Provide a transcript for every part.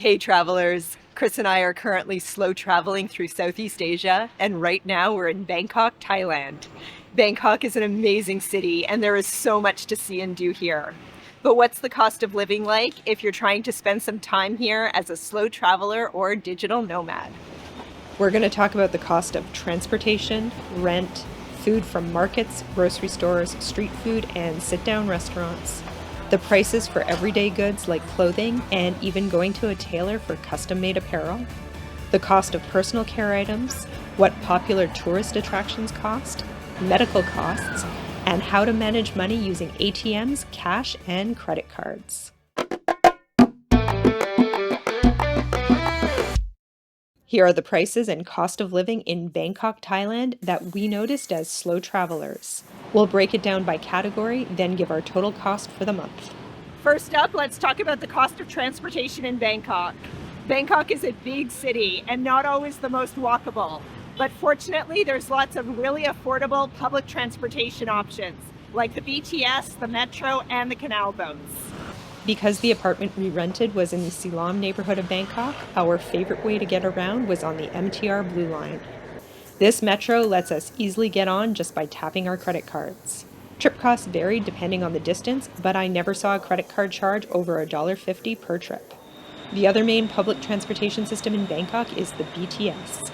Hey travelers, Chris and I are currently slow traveling through Southeast Asia, and right now we're in Bangkok, Thailand. Bangkok is an amazing city, and there is so much to see and do here. But what's the cost of living like if you're trying to spend some time here as a slow traveler or digital nomad? We're going to talk about the cost of transportation, rent, food from markets, grocery stores, street food, and sit-down restaurants, the prices for everyday goods like clothing, and even going to a tailor for custom-made apparel, the cost of personal care items, what popular tourist attractions cost, medical costs, and how to manage money using ATMs, cash, and credit cards. Here are the prices and cost of living in Bangkok, Thailand that we noticed as slow travelers. We'll break it down by category, then give our total cost for the month. First up, let's talk about the cost of transportation in Bangkok. Bangkok is a big city and not always the most walkable, but fortunately there's lots of really affordable public transportation options, like the BTS, the metro, and the canal boats. Because the apartment we rented was in the Siloam neighborhood of Bangkok, our favorite way to get around was on the MTR Blue Line. This metro lets us easily get on just by tapping our credit cards. Trip costs varied depending on the distance, but I never saw a credit card charge over $1.50 per trip. The other main public transportation system in Bangkok is the BTS.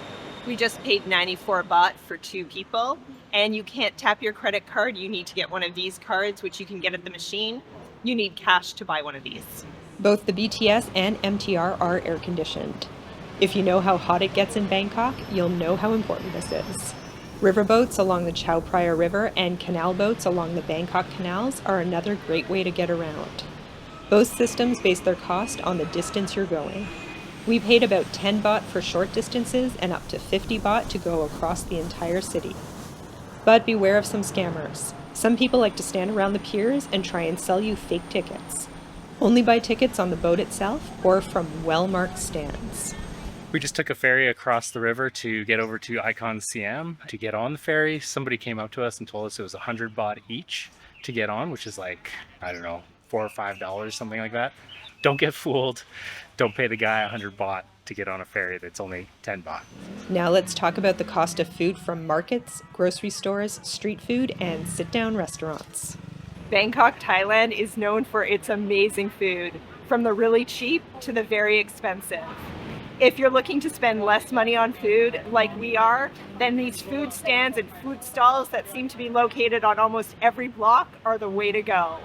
We just paid 94 baht for 2 people, and you can't tap your credit card. You need to get one of these cards, which you can get at the machine. You need cash to buy one of these. Both the BTS and MTR are air-conditioned. If you know how hot it gets in Bangkok, you'll know how important this is. Riverboats along the Chao Phraya River and canal boats along the Bangkok canals are another great way to get around. Both systems base their cost on the distance you're going. We paid about 10 baht for short distances and up to 50 baht to go across the entire city. But beware of some scammers. Some people like to stand around the piers and try and sell you fake tickets. Only buy tickets on the boat itself or from well-marked stands. We just took a ferry across the river to get over to Icon Siam. To get on the ferry, somebody came up to us and told us it was 100 baht each to get on, which is like, I don't know, $4 or $5, something like that. Don't get fooled. Don't pay the guy 100 baht to get on a ferry that's only 10 baht. Now let's talk about the cost of food from markets, grocery stores, street food, and sit-down restaurants. Bangkok, Thailand is known for its amazing food, from the really cheap to the very expensive. If you're looking to spend less money on food, like we are, then these food stands and food stalls that seem to be located on almost every block are the way to go.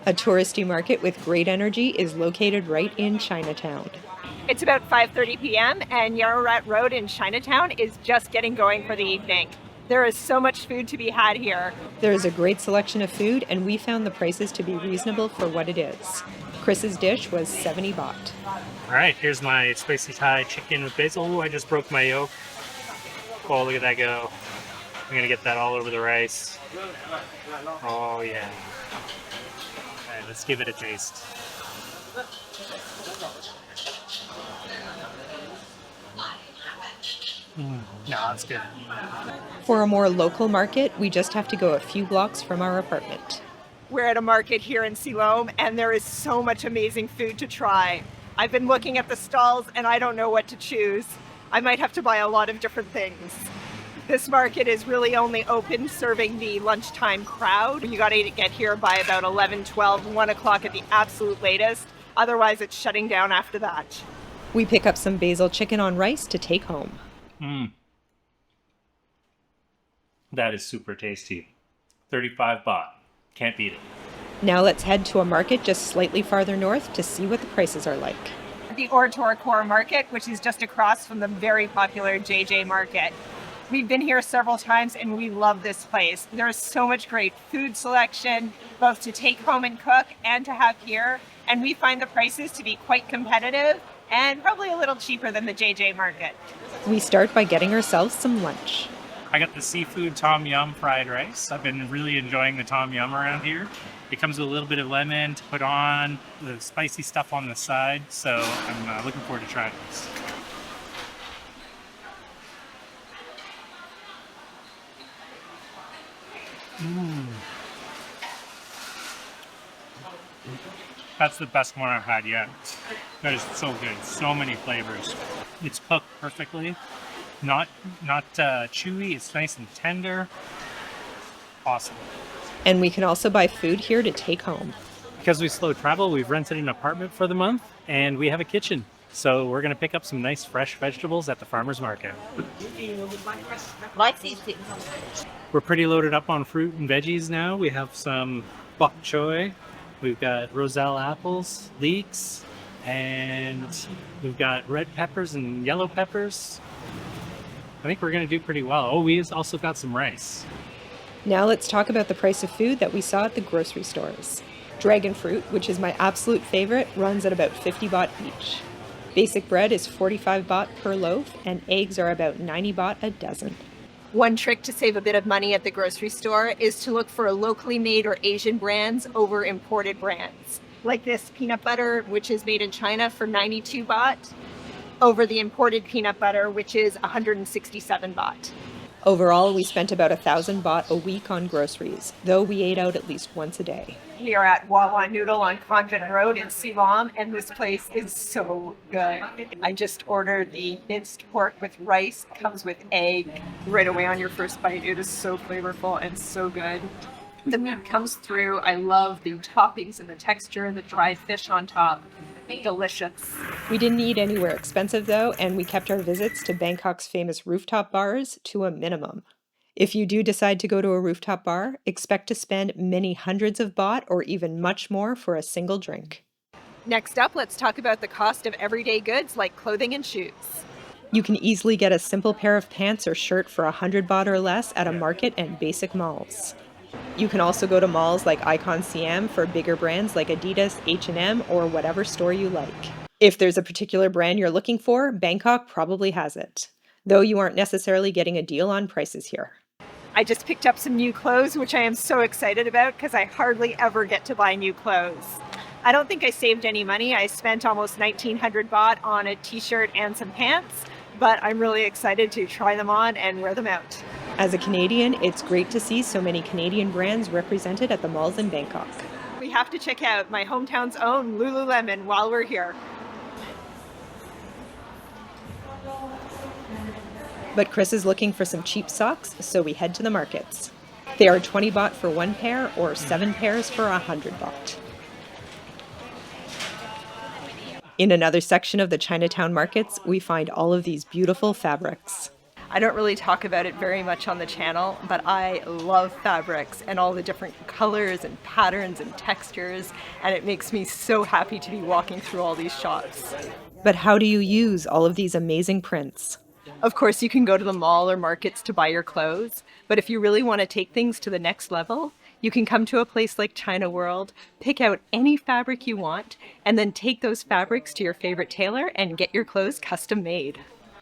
A touristy market with great energy is located right in Chinatown. It's about 5:30 p.m. and Yaowarat Road in Chinatown is just getting going for the evening. There is so much food to be had here. There is a great selection of food, and we found the prices to be reasonable for what it is. Chris's dish was 70 baht. All right, here's my spicy Thai chicken with basil. Ooh, I just broke my yolk. Oh, look at that go. I'm gonna get that all over the rice. Oh yeah. All right, let's give it a taste. No, it's good. For a more local market, we just have to go a few blocks from our apartment. We're at a market here in Siloam, and there is so much amazing food to try. I've been looking at the stalls, and I don't know what to choose. I might have to buy a lot of different things. This market is really only open serving the lunchtime crowd. You gotta get here by about 11, 12, 1 o'clock at the absolute latest. Otherwise, it's shutting down after that. We pick up some basil chicken on rice to take home. That is super tasty. 35 baht. Can't beat it. Now let's head to a market just slightly farther north to see what the prices are like. The Orator Core Market, which is just across from the very popular JJ Market. We've been here several times and we love this place. There is so much great food selection, both to take home and cook and to have here. And we find the prices to be quite competitive and probably a little cheaper than the JJ Market. We start by getting ourselves some lunch. I got the seafood tom yum fried rice. I've been really enjoying the tom yum around here. It comes with a little bit of lemon to put on, the spicy stuff on the side, so I'm looking forward to trying this. That's the best one I've had yet. That is so good. So many flavors. It's cooked perfectly. Not chewy. It's nice and tender. Awesome. And we can also buy food here to take home. Because we slow travel, we've rented an apartment for the month and we have a kitchen. So we're going to pick up some nice fresh vegetables at the farmer's market. We're pretty loaded up on fruit and veggies now. We have some bok choy. We've got roselle apples, leeks, and we've got red peppers and yellow peppers. I think we're going to do pretty well. Oh, we also got some rice. Now let's talk about the price of food that we saw at the grocery stores. Dragon fruit, which is my absolute favorite, runs at about 50 baht each. Basic bread is 45 baht per loaf, and eggs are about 90 baht a dozen. One trick to save a bit of money at the grocery store is to look for locally made or Asian brands over imported brands. Like this peanut butter, which is made in China for 92 baht, over the imported peanut butter, which is 167 baht. Overall, we spent about 1,000 baht a week on groceries, though we ate out at least once a day. We are at Wawa Noodle on Convent Road in Siloam, and this place is so good. I just ordered the minced pork with rice. It comes with egg. Right away on your first bite, it is so flavorful and so good. The meat comes through. I love the toppings and the texture, the dried fish on top. Delicious. We didn't eat anywhere expensive though, and we kept our visits to Bangkok's famous rooftop bars to a minimum. If you do decide to go to a rooftop bar, expect to spend many hundreds of baht or even much more for a single drink. Next up, let's talk about the cost of everyday goods like clothing and shoes. You can easily get a simple pair of pants or shirt for 100 baht or less at a market and basic malls. You can also go to malls like Icon CM for bigger brands like Adidas, H&M, or whatever store you like. If there's a particular brand you're looking for, Bangkok probably has it, though you aren't necessarily getting a deal on prices here. I just picked up some new clothes, which I am so excited about because I hardly ever get to buy new clothes. I don't think I saved any money. I spent almost 1,900 baht on a t-shirt and some pants, but I'm really excited to try them on and wear them out. As a Canadian, it's great to see so many Canadian brands represented at the malls in Bangkok. We have to check out my hometown's own Lululemon while we're here. But Chris is looking for some cheap socks, so we head to the markets. They are 20 baht for one pair or 7 pairs for 100 baht. In another section of the Chinatown markets, we find all of these beautiful fabrics. I don't really talk about it very much on the channel, but I love fabrics and all the different colors and patterns and textures, and it makes me so happy to be walking through all these shops. But how do you use all of these amazing prints? Of course, you can go to the mall or markets to buy your clothes, but if you really want to take things to the next level, you can come to a place like China World, pick out any fabric you want, and then take those fabrics to your favorite tailor and get your clothes custom made.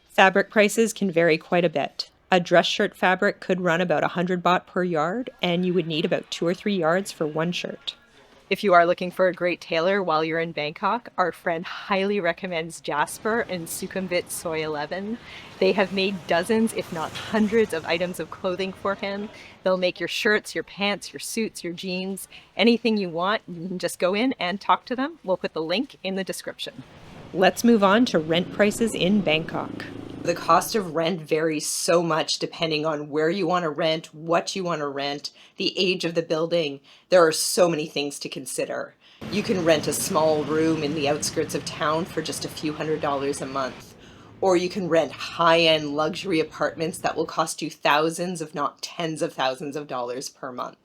Fabric prices can vary quite a bit. A dress shirt fabric could run about 100 baht per yard, and you would need about 2 or 3 yards for one shirt. If you are looking for a great tailor while you're in Bangkok, our friend highly recommends Jasper in Sukhumvit Soy 11. They have made dozens, if not hundreds, of items of clothing for him. They'll make your shirts, your pants, your suits, your jeans, anything you want. You can just go in and talk to them. We'll put the link in the description. Let's move on to rent prices in Bangkok. The cost of rent varies so much depending on where you want to rent, what you want to rent, the age of the building. There are so many things to consider. You can rent a small room in the outskirts of town for just a few $100s a month. Or you can rent high-end luxury apartments that will cost you thousands, if not tens of thousands of dollars per month.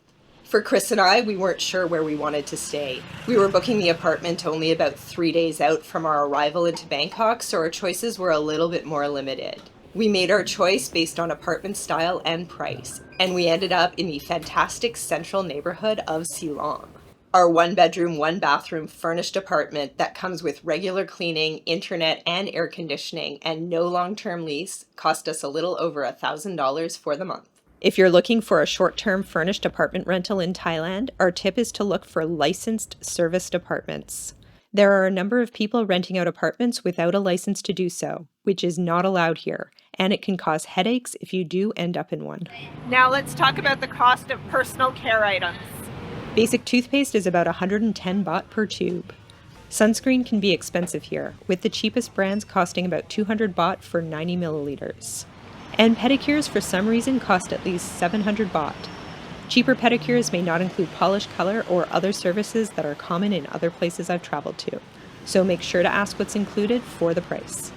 For Chris and I, we weren't sure where we wanted to stay. We were booking the apartment only about 3 days out from our arrival into Bangkok, so our choices were a little bit more limited. We made our choice based on apartment style and price, and we ended up in the fantastic central neighborhood of Siloam. Our 1-bedroom, 1-bathroom furnished apartment that comes with regular cleaning, internet, and air conditioning, and no long-term lease cost us a little over $1,000 for the month. If you're looking for a short-term furnished apartment rental in Thailand, our tip is to look for licensed serviced apartments. There are a number of people renting out apartments without a license to do so, which is not allowed here, and it can cause headaches if you do end up in one. Now let's talk about the cost of personal care items. Basic toothpaste is about 110 baht per tube. Sunscreen can be expensive here, with the cheapest brands costing about 200 baht for 90 milliliters. And pedicures for some reason cost at least 700 baht. Cheaper pedicures may not include polish color or other services that are common in other places I've traveled to, so make sure to ask what's included for the price.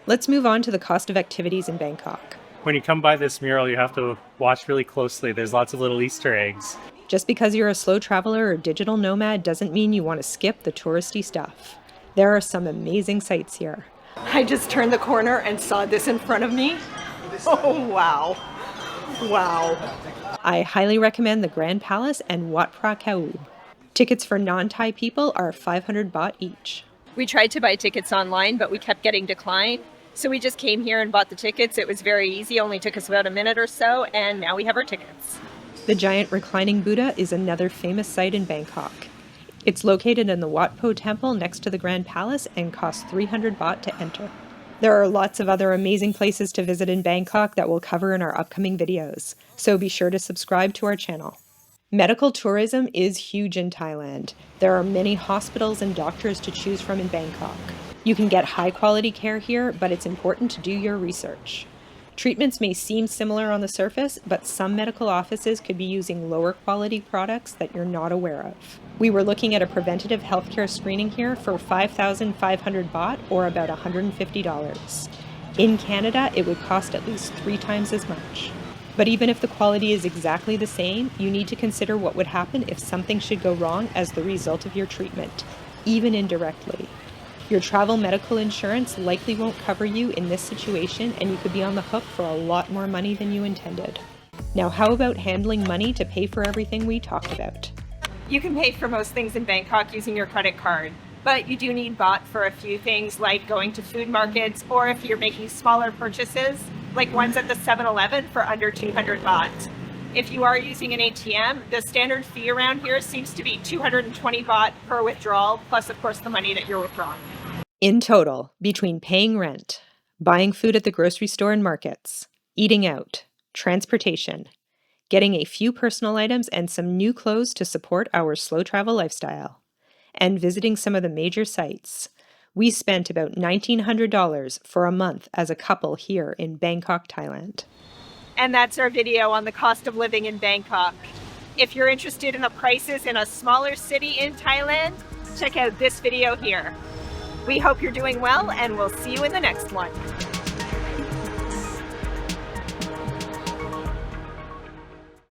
Let's move on to the cost of activities in Bangkok. When you come by this mural, you have to watch really closely. There's lots of little Easter eggs. Just because you're a slow traveler or digital nomad doesn't mean you want to skip the touristy stuff. There are some amazing sights here. I just turned the corner and saw this in front of me. Oh, wow. Wow. I highly recommend the Grand Palace and Wat Phra Kaew. Tickets for non-Thai people are 500 baht each. We tried to buy tickets online, but we kept getting declined. So we just came here and bought the tickets. It was very easy, only took us about a minute or so, and now we have our tickets. The giant reclining Buddha is another famous site in Bangkok. It's located in the Wat Po Temple next to the Grand Palace and costs 300 baht to enter. There are lots of other amazing places to visit in Bangkok that we'll cover in our upcoming videos, so be sure to subscribe to our channel. Medical tourism is huge in Thailand. There are many hospitals and doctors to choose from in Bangkok. You can get high-quality care here, but it's important to do your research. Treatments may seem similar on the surface, but some medical offices could be using lower quality products that you're not aware of. We were looking at a preventative healthcare screening here for 5,500 baht, or about $150. In Canada, it would cost at least 3 times as much. But even if the quality is exactly the same, you need to consider what would happen if something should go wrong as the result of your treatment, even indirectly. Your travel medical insurance likely won't cover you in this situation, and you could be on the hook for a lot more money than you intended. Now, how about handling money to pay for everything we talked about? You can pay for most things in Bangkok using your credit card, but you do need baht for a few things like going to food markets, or if you're making smaller purchases, like ones at the 7-Eleven for under 200 baht. If you are using an ATM, the standard fee around here seems to be 220 baht per withdrawal, plus of course the money that you're withdrawing. In total, between paying rent, buying food at the grocery store and markets, eating out, transportation, getting a few personal items and some new clothes to support our slow travel lifestyle, and visiting some of the major sites, we spent about $1,900 for a month as a couple here in Bangkok, Thailand. And that's our video on the cost of living in Bangkok. If you're interested in the prices in a smaller city in Thailand, check out this video here. We hope you're doing well, and we'll see you in the next one.